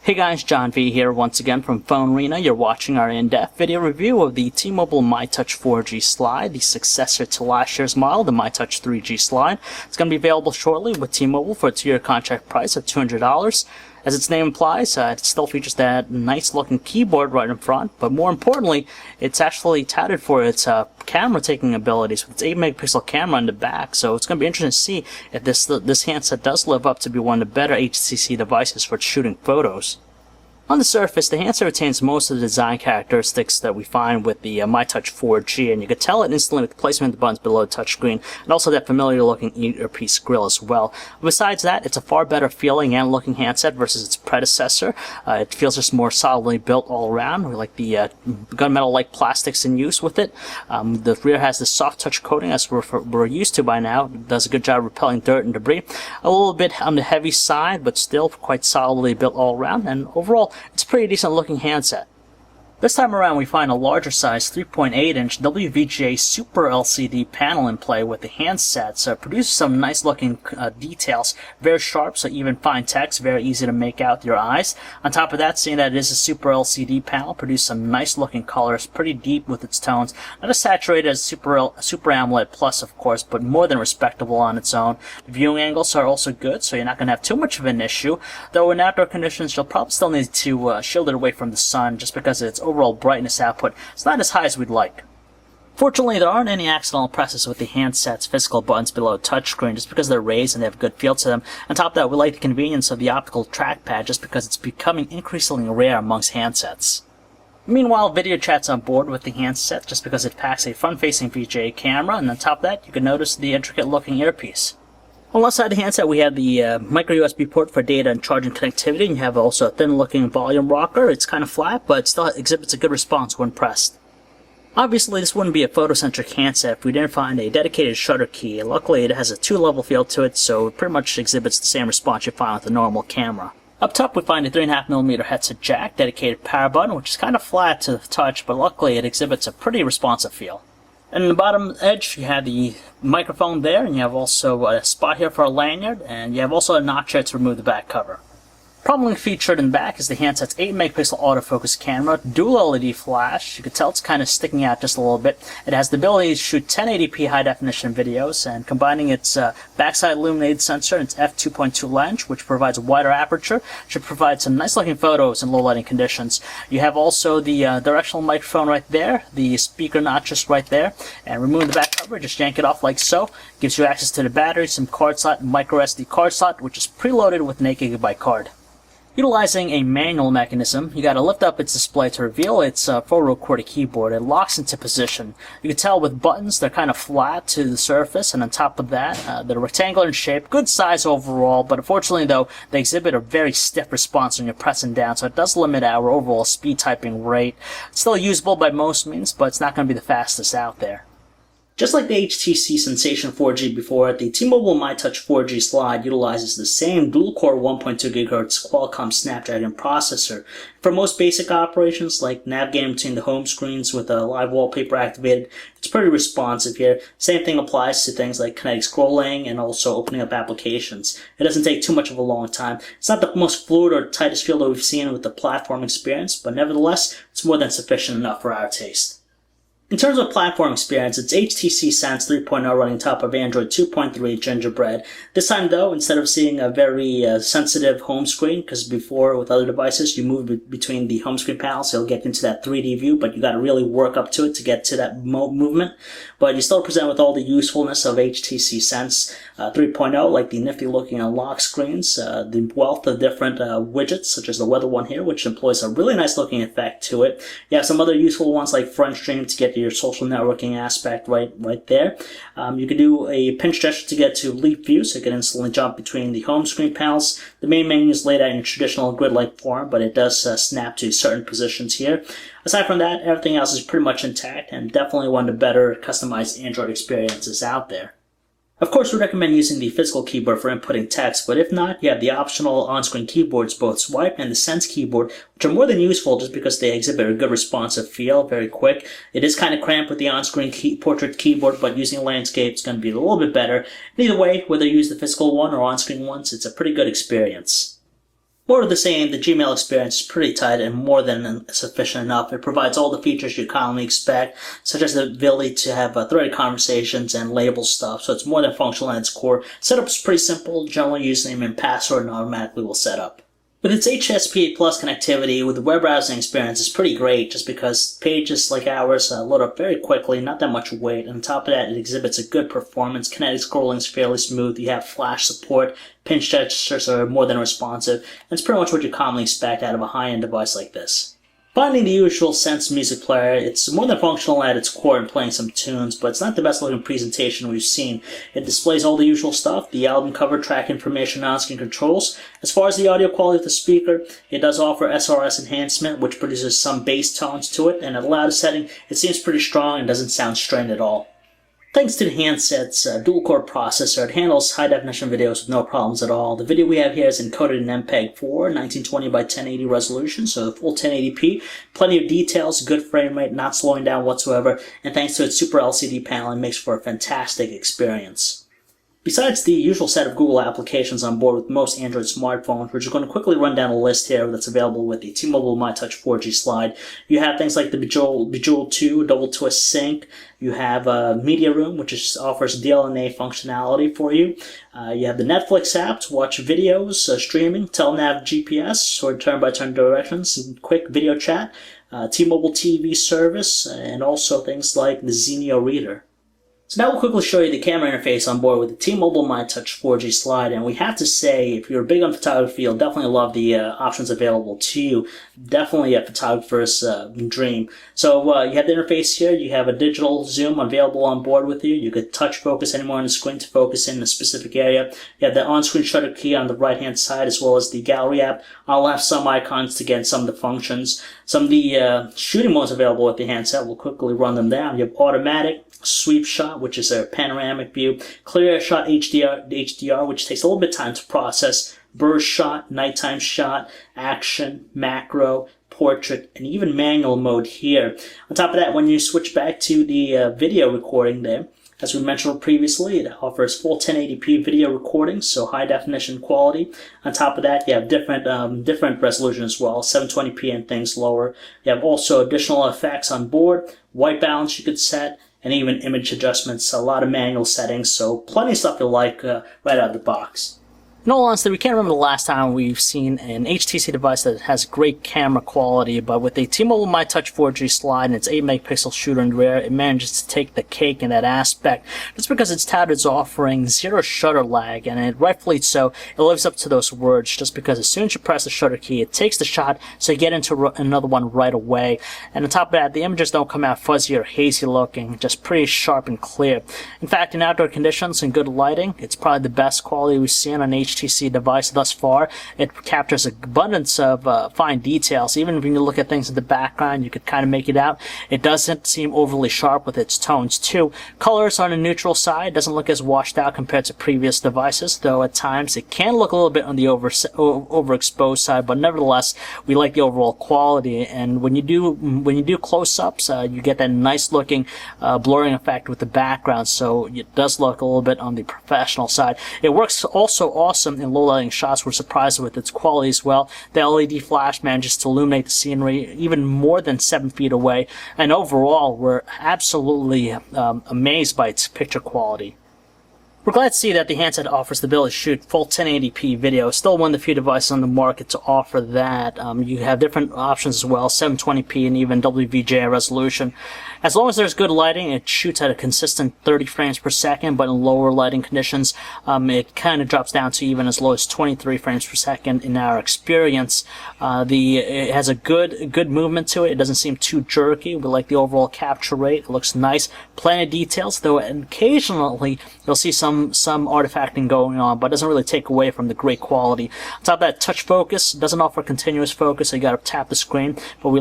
Hey guys, John V here once again from PhoneArena. You're watching our in-depth video review of the T-Mobile myTouch 4G slide, the successor to last year's model, the myTouch 3G slide. It's going to be available shortly with T-Mobile for a 2-year contract price of $200. As its name implies, it still features that nice-looking keyboard right in front, but more importantly, it's actually touted for its camera-taking abilities with its 8-megapixel camera in the back, so it's going to be interesting to see if this handset does live up to be one of the better HTC devices for shooting photos. On the surface, the handset retains most of the design characteristics that we find with the myTouch 4G, and you can tell it instantly with the placement of the buttons below the touchscreen, and also that familiar-looking earpiece grill as well. Besides that, it's a far better feeling and looking handset versus its predecessor. It feels just more solidly built all around. We like the gunmetal-like plastics in use with it. The rear has the soft touch coating, as we're used to by now. It does a good job repelling dirt and debris. A little bit on the heavy side, but still quite solidly built all around, and overall, it's a pretty decent looking handset. This time around we find a larger size 3.8-inch WVGA Super LCD panel in play with the handset, so it produces some nice looking details, very sharp, so even fine text, very easy to make out with your eyes. On top of that, seeing that it is a Super LCD panel, produces some nice looking colors, pretty deep with its tones, not as saturated as Super AMOLED Plus of course, but more than respectable on its own. The viewing angles are also good, so you're not going to have too much of an issue, though in outdoor conditions you'll probably still need to shield it away from the sun just because of its overall brightness output. It's not as high as we'd like. Fortunately, there aren't any accidental presses with the handset's physical buttons below the touchscreen just because they're raised and they have a good feel to them. On top of that, we like the convenience of the optical trackpad just because it's becoming increasingly rare amongst handsets. Meanwhile, video chat's on board with the handset just because it packs a front-facing VGA camera, and on top of that, you can notice the intricate-looking earpiece. On the left side of the handset, we have the micro USB port for data and charging connectivity, and you have also a thin-looking volume rocker. It's kind of flat, but it still exhibits a good response when pressed. Obviously, this wouldn't be a photocentric handset if we didn't find a dedicated shutter key. Luckily, it has a 2-level feel to it, so it pretty much exhibits the same response you find with a normal camera. Up top, we find a 3.5mm headset jack, dedicated power button, which is kind of flat to the touch, but luckily it exhibits a pretty responsive feel. And in the bottom edge, you have the microphone there, and you have also a spot here for a lanyard, and you have also a notch here to remove the back cover. Prominently featured in the back is the handset's 8-megapixel autofocus camera, dual LED flash. You can tell it's kind of sticking out just a little bit. It has the ability to shoot 1080p high-definition videos, and combining its backside illuminated sensor and its f2.2 lens, which provides a wider aperture, should provide some nice-looking photos in low-lighting conditions. You have also the directional microphone right there, the speaker notches right there, and removing the back cover, just yank it off like so. Gives you access to the battery, some card slot, and micro SD card slot, which is preloaded with an 8GB card. Utilizing a manual mechanism, you gotta lift up its display to reveal its 4-row QWERTY keyboard. It locks into position. You can tell with buttons, they're kind of flat to the surface, and on top of that, they're rectangular in shape, good size overall, but unfortunately though, they exhibit a very stiff response when you're pressing down, so it does limit our overall speed typing rate. It's still usable by most means, but it's not going to be the fastest out there. Just like the HTC Sensation 4G before, the T-Mobile myTouch 4G slide utilizes the same dual-core 1.2 GHz Qualcomm Snapdragon processor. For most basic operations, like navigating between the home screens with a live wallpaper activated, it's pretty responsive here. Same thing applies to things like kinetic scrolling and also opening up applications. It doesn't take too much of a long time. It's not the most fluid or tightest feel that we've seen with the platform experience, but nevertheless, it's more than sufficient enough for our taste. In terms of platform experience, it's HTC Sense 3.0 running on top of Android 2.3 Gingerbread. This time though, instead of seeing a very sensitive home screen, because before with other devices you move between the home screen panels, so you'll get into that 3D view, but you got to really work up to it to get to that movement. But you still present with all the usefulness of HTC Sense 3.0, like the nifty looking unlock screens, the wealth of different widgets, such as the weather one here, which employs a really nice looking effect to it. You have some other useful ones like front stream to get your social networking aspect right there. You can do a pinch gesture to get to leap view, so you can instantly jump between the home screen panels. The main menu is laid out in a traditional grid-like form, but it does snap to certain positions here. Aside from that, everything else is pretty much intact and definitely one of the better customized Android experiences out there. Of course, we recommend using the physical keyboard for inputting text, but if not, you have the optional on-screen keyboards, both Swipe and the Sense keyboard, which are more than useful just because they exhibit a good responsive feel, very quick. It is kind of cramped with the on-screen portrait keyboard, but using a landscape is going to be a little bit better. Either way, whether you use the physical one or on-screen ones, it's a pretty good experience. More of the same, the Gmail experience is pretty tight and more than sufficient enough. It provides all the features you commonly expect, such as the ability to have threaded conversations and label stuff, so it's more than functional at its core. Setup is pretty simple, general username and password, and automatically will set up. With its HSPA Plus connectivity, with the web browsing experience, it's pretty great just because pages like ours load up very quickly, not that much weight, and on top of that, it exhibits a good performance. Kinetic scrolling is fairly smooth, you have flash support, pinch gestures are more than responsive, and it's pretty much what you commonly expect out of a high-end device like this. Finding the usual Sense music player, it's more than functional at its core in playing some tunes, but it's not the best looking presentation we've seen. It displays all the usual stuff, the album cover, track information, on-screen controls. As far as the audio quality of the speaker, it does offer SRS enhancement, which produces some bass tones to it, and at a louder setting, it seems pretty strong and doesn't sound strained at all. Thanks to the handset's dual-core processor, it handles high-definition videos with no problems at all. The video we have here is encoded in MPEG-4, 1920 by 1080 resolution, so the full 1080p. Plenty of details, good frame rate, not slowing down whatsoever, and thanks to its Super LCD panel, it makes for a fantastic experience. Besides the usual set of Google applications on board with most Android smartphones, we're just going to quickly run down a list here that's available with the T-Mobile myTouch 4G slide. You have things like the Bejeweled 2 Double Twist Sync. You have Media Room, which offers DLNA functionality for you. You have the Netflix app to watch videos, streaming, Telenav GPS, or turn-by-turn directions, and quick video chat, T-Mobile TV service, and also things like the Zenio Reader. So now we'll quickly show you the camera interface on board with the T-Mobile myTouch 4G slide, and we have to say, if you're big on photography, you'll definitely love the options available to you. Definitely a photographer's dream. So you have the interface here, you have a digital zoom available on board with you. You could touch focus anywhere on the screen to focus in a specific area. You have the on-screen shutter key on the right-hand side, as well as the gallery app. I'll have some icons to get some of the functions. Some of the shooting modes available with the handset, we'll quickly run them down. You have automatic, sweep shot, which is a panoramic view, clear shot HDR, which takes a little bit of time to process, burst shot, nighttime shot, action, macro, portrait, and even manual mode here. On top of that, when you switch back to the video recording there, as we mentioned previously, it offers full 1080p video recording, so high definition quality. On top of that, you have different resolution as well, 720p and things lower. You have also additional effects on board, white balance you could set, and even image adjustments, a lot of manual settings, so plenty of stuff you'll like right out of the box. In all honesty, we can't remember the last time we've seen an HTC device that has great camera quality, but with the T-Mobile myTouch 4G slide and its 8-megapixel shooter in rear, it manages to take the cake in that aspect. Just because it's touted as offering zero shutter lag, and it rightfully so, it lives up to those words, just because as soon as you press the shutter key, it takes the shot, so you get into another one right away. And on top of that, the images don't come out fuzzy or hazy looking, just pretty sharp and clear. In fact, in outdoor conditions and good lighting, it's probably the best quality we've seen on HTC device thus far. It captures an abundance of fine details. Even when you look at things in the background, you could kind of make it out. It doesn't seem overly sharp with its tones too. Colors are on the neutral side. Doesn't look as washed out compared to previous devices, though at times it can look a little bit on the overexposed side, but nevertheless, we like the overall quality. And when you do close-ups, you get that nice looking blurring effect with the background, so it does look a little bit on the professional side. It works also awesome in low lighting shots. We're surprised with its quality as well. The LED flash manages to illuminate the scenery even more than 7 feet away, and overall we're absolutely amazed by its picture quality. We're glad to see that the handset offers the ability to shoot full 1080p video. It's still one of the few devices on the market to offer that. You have different options as well, 720p and even WVGA resolution. As long as there's good lighting, it shoots at a consistent 30 frames per second, but in lower lighting conditions, it kind of drops down to even as low as 23 frames per second in our experience. It has a good movement to it. It doesn't seem too jerky. We like the overall capture rate. It looks nice. Plenty of details, though occasionally you'll see some artifacting going on, but it doesn't really take away from the great quality. On top of that, touch focus doesn't offer continuous focus, so you got to tap the screen. But we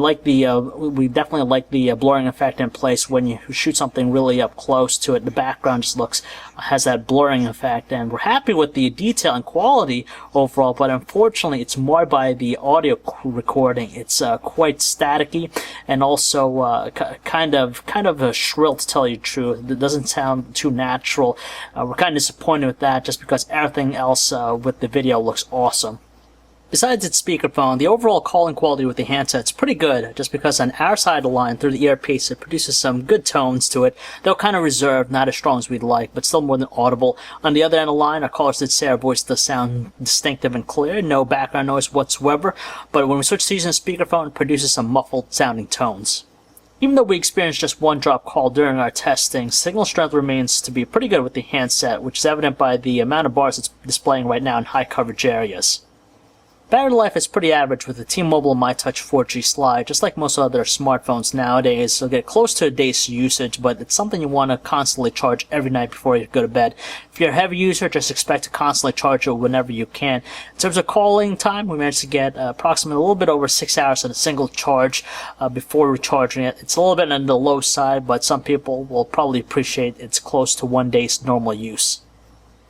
definitely like the blurring effect in place when you shoot something really up close to it. The background just has that blurring effect, and we're happy with the detail and quality overall. But unfortunately, it's marred by the audio recording. It's quite staticky and also kind of a shrill, to tell you the truth. It doesn't sound too natural. We're kind of disappointed with that, just because everything else with the video looks awesome. Besides its speakerphone, the overall calling quality with the handset's pretty good, just because on our side of the line, through the earpiece, it produces some good tones to it, though kind of reserved, not as strong as we'd like, but still more than audible. On the other end of the line, our callers did say our voice does sound distinctive and clear, no background noise whatsoever, but when we switch to using a speakerphone, it produces some muffled sounding tones. Even though we experienced just one drop call during our testing, signal strength remains to be pretty good with the handset, which is evident by the amount of bars it's displaying right now in high coverage areas. Battery life is pretty average with the T-Mobile myTouch 4G Slide. Just like most other smartphones nowadays, you'll get close to a day's usage, but it's something you want to constantly charge every night before you go to bed. If you're a heavy user, just expect to constantly charge it whenever you can. In terms of calling time, we managed to get approximately a little bit over 6 hours on a single charge before recharging it. It's a little bit on the low side, but some people will probably appreciate it's close to one day's normal use.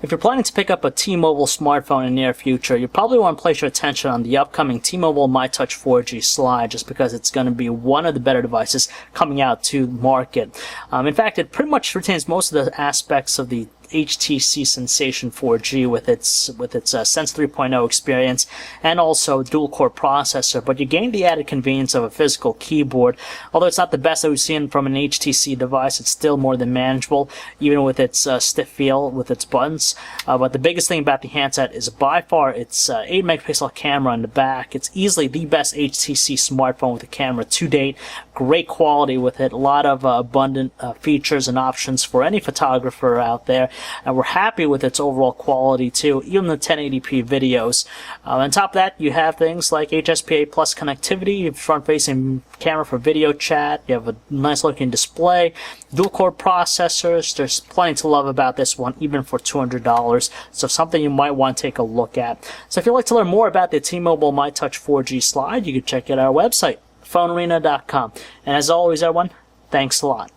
If you're planning to pick up a T-Mobile smartphone in the near future, you probably want to place your attention on the upcoming T-Mobile myTouch 4G Slide, just because it's going to be one of the better devices coming out to market. In fact, it pretty much retains most of the aspects of the HTC Sensation 4G with its Sense 3.0 experience and also dual-core processor, but you gain the added convenience of a physical keyboard. Although it's not the best that we've seen from an HTC device, it's still more than manageable, even with its stiff feel with its buttons. But the biggest thing about the handset is by far its 8-megapixel camera in the back. It's easily the best HTC smartphone with a camera to date. Great quality with it, a lot of abundant features and options for any photographer out there. And we're happy with its overall quality too, even the 1080p videos. On top of that, you have things like HSPA Plus connectivity, front-facing camera for video chat, you have a nice looking display, dual-core processors. There's plenty to love about this one, even for $200, so something you might want to take a look at. So if you'd like to learn more about the T-Mobile myTouch 4G Slide, you can check out our website, PhoneArena.com. And as always, everyone, thanks a lot.